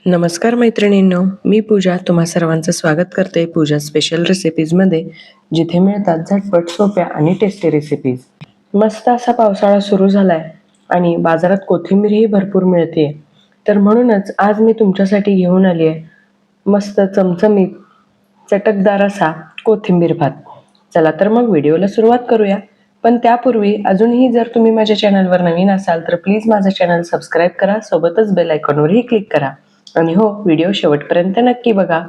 नमस्कार मैत्रिणींनो, मी पूजा तुम्हा सर्वांचं स्वागत करते पूजा स्पेशल रेसिपीजमध्ये, जिथे मिळतात झटपट, सोप्या आणि टेस्टी रेसिपीज. मस्त असा पावसाळा सुरू झालाय आणि बाजारात कोथिंबीरही भरपूर मिळते. तर म्हणूनच आज मी तुमच्यासाठी घेऊन आली आहे मस्त चमचमीत चटकदार असा कोथिंबीर भात. चला तर मग व्हिडिओला सुरुवात करूया. पण त्यापूर्वी अजूनही जर तुम्ही माझ्या चॅनलवर नवीन असाल तर प्लीज माझं चॅनल सबस्क्राईब करा, सोबतच बेल आयकॉनवरही क्लिक करा आणि हो, व्हिडिओ शेवटपर्यंत नक्की बघा.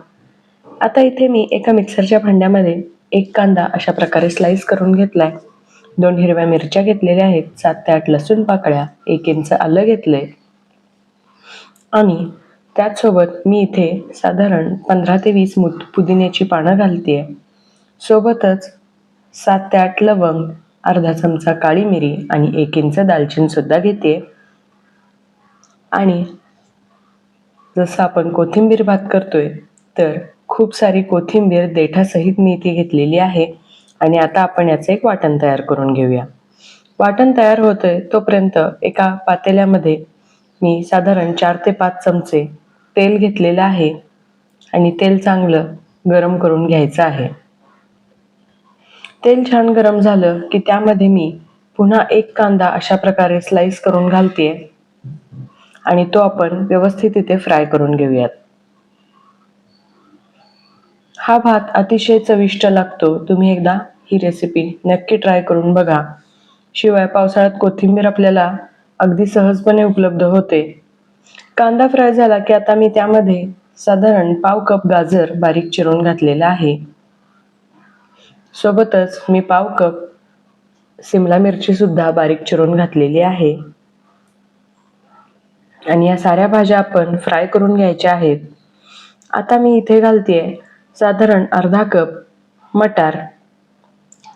आता इथे मी एका मिक्सरच्या भांड्यामध्ये एक कांदा अशा प्रकारे स्लाइस करून घेतलाय, 2 हिरव्या मिरच्या घेतलेल्या आहेत, 7 ते 8 लसूण पाकळ्या, 1 इंच आलं घेतलंय आणि त्याचसोबत मी इथे साधारण 15 ते 20 मूठ पुदिन्याची पानं घालतेय. सोबतच 7 ते 8 लवंग, अर्धा चमचा काळी मिरी आणि 1 इंच दालचिनी सुद्धा घेते. आणि जसं आपण कोथिंबीर भात करतोय तर खूप सारी कोथिंबीर देठासहित मी इथे घेतलेली आहे. आणि आता आपण याचं एक वाटण तयार करून घेऊया. वाटण तयार होतंय तोपर्यंत एका पातेल्यामध्ये मी साधारण 4 ते 5 चमचे तेल घेतलेलं आहे आणि तेल चांगलं गरम करून घ्यायचं आहे. तेल छान गरम झालं की त्यामध्ये मी पुन्हा एक कांदा अशा प्रकारे स्लाइस करून घालतेय आणि तो आपण व्यवस्थित इथे फ्राय करून घेऊयात. हा भात अतिशय चविष्ट लागतो. तुम्ही एकदा ही रेसिपी नक्की ट्राय करून बघा. शिवाय पावसाळ्यात कोथिंबीर आपल्याला अगदी सहजपणे उपलब्ध होते. कांदा फ्राय झाला की आता मी त्यामध्ये साधारण पाव कप गाजर बारीक चिरून घातलेला आहे. सोबतच मी पाव कप सिमला मिरची सुद्धा बारीक चिरून घातलेली आहे. आणि या साऱ्या भाज्या आपण फ्राय करून घ्यायच्या आहेत. आता मी इथे घालतेय साधारण अर्धा कप मटार.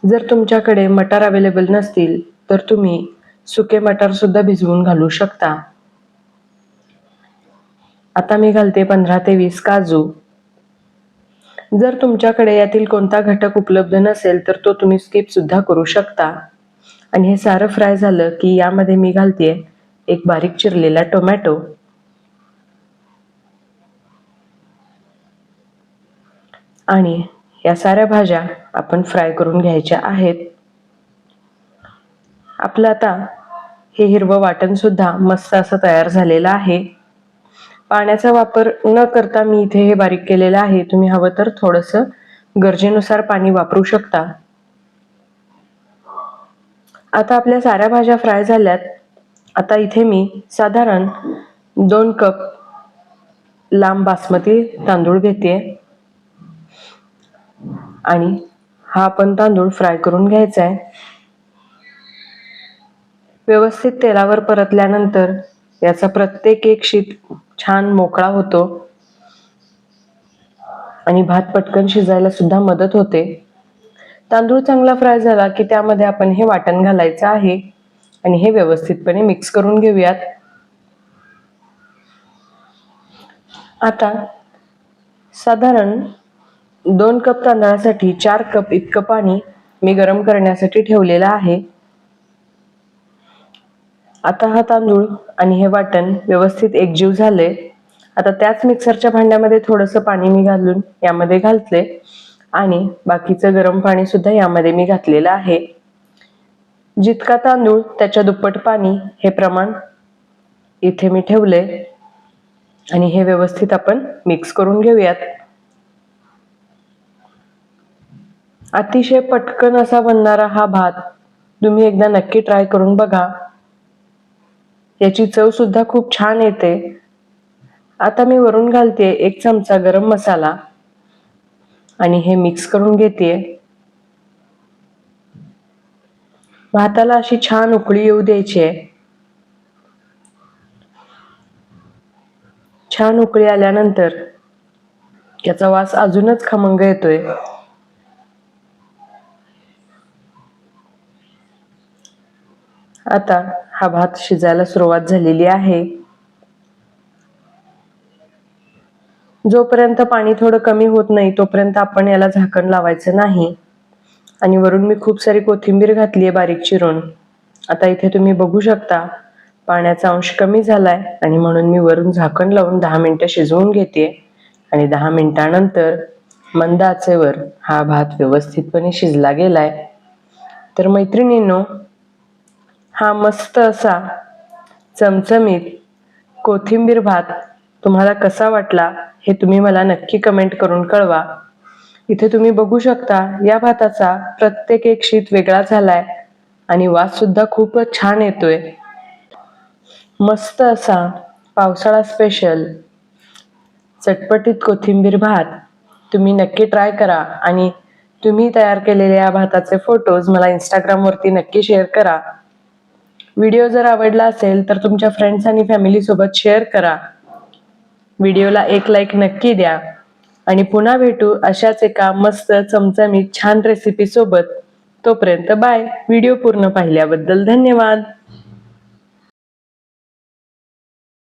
जर तुमच्याकडे मटार अवेलेबल नसतील तर तुम्ही सुके मटार सुद्धा भिजवून घालू शकता. आता मी घालते 15 ते 20 काजू. जर तुमच्याकडे यातील कोणता घटक उपलब्ध नसेल तर तो तुम्ही स्किप सुद्धा करू शकता. आणि हे सारं फ्राय झालं की यामध्ये मी घालतेय एक बारीक चिरलेला टोमॅटो आणि या साऱ्या भाज्या आपण फ्राय करून घ्यायच्या आहेत. आपलं आता हे हिरवं वाटण सुद्धा मस्त असं तयार झालेलं आहे. पाण्याचा वापर न करता मी इथे हे बारीक केलेलं आहे. तुम्ही हवं तर थोडंसं गरजेनुसार पाणी वापरू शकता. आता आपल्या साऱ्या भाज्या फ्राय झाल्यात. आता इथे मी साधारण 2 कप लांब बासमती तांदूळ घेते आणि हा आपण तांदूळ फ्राय करून घ्यायचा आहे. व्यवस्थित तेलावर परतल्यानंतर याचा प्रत्येक एक शीत छान मोकळा होतो आणि भात पटकन शिजायला सुद्धा मदत होते. तांदूळ चांगला फ्राय झाला की त्यामध्ये आपण हे वाटण घालायचं आहे आणि हे व्यवस्थितपणे मिक्स करून घेऊयात. आता साधारण 2 कप तांदळासाठी 4 कप इतकं पाणी मी गरम करण्यासाठी ठेवलेलं आहे. आता हा तांदूळ आणि हे वाटण व्यवस्थित एकजीव झाले. आता त्याच मिक्सरच्या भांड्यामध्ये थोडंसं पाणी मी घालून यामध्ये घालते आणि बाकीचं गरम पाणी सुद्धा यामध्ये मी घातलेलं आहे. जितका तांदूळ त्याच्या दुप्पट पाणी हे प्रमाण इथे मी ठेवले आणि हे व्यवस्थित आपण मिक्स करून घेऊयात. अतिशय पटकन असा बनणारा हा भात तुम्ही एकदा नक्की ट्राय करून बघा. याची चव सुद्धा खूप छान येते. आता मी वरून घालते 1 चमचा गरम मसाला आणि हे मिक्स करून घेते. भाताला अशी छान उकळी येऊ द्यायची आहे. छान उकळी आल्यानंतर याचा वास अजूनच खमंग येतोय. आता हा भात शिजायला सुरुवात झालेली आहे. जोपर्यंत पाणी थोडं कमी होत नाही तोपर्यंत आपण याला झाकण लावायचं नाही. आणि वरून मी खूप सारी कोथिंबीर घातली आहे बारीक चिरून. आता इथे तुम्ही बघू शकता पाण्याचा अंश कमी झालाय आणि म्हणून मी वरून झाकण लावून 10 मिनिटं शिजवून घेते आणि 10 मिनिटानंतर मंद आचेवर हा भात व्यवस्थितपणे शिजला गेलाय. तर मैत्रिणींनो, हा मस्त असा चमचमीत कोथिंबीर भात तुम्हाला कसा वाटला हे तुम्ही मला नक्की कमेंट करून कळवा. इथे तुम्ही बघू शकता या भाताचा प्रत्येक एक शीत वेगळा झालाय आणि वास सुद्धा खूपच छान येतोय. मस्त असा पावसाळा स्पेशल चटपटीत कोथिंबीर भात तुम्ही नक्की ट्राय करा आणि तुम्ही तयार केलेल्या या भाताचे फोटोज मला इंस्टाग्रामवरती नक्की शेअर करा. व्हिडिओ जर आवडला असेल तर तुमच्या फ्रेंड्स आणि फॅमिली सोबत शेअर करा. व्हिडिओला एक लाईक नक्की द्या आणि पुन्हा भेटू अशाच एका मस्त चमचमीत छान रेसिपी सोबत. तोपर्यंत बाय. व्हिडिओ पूर्ण पाहिल्याबद्दल धन्यवाद.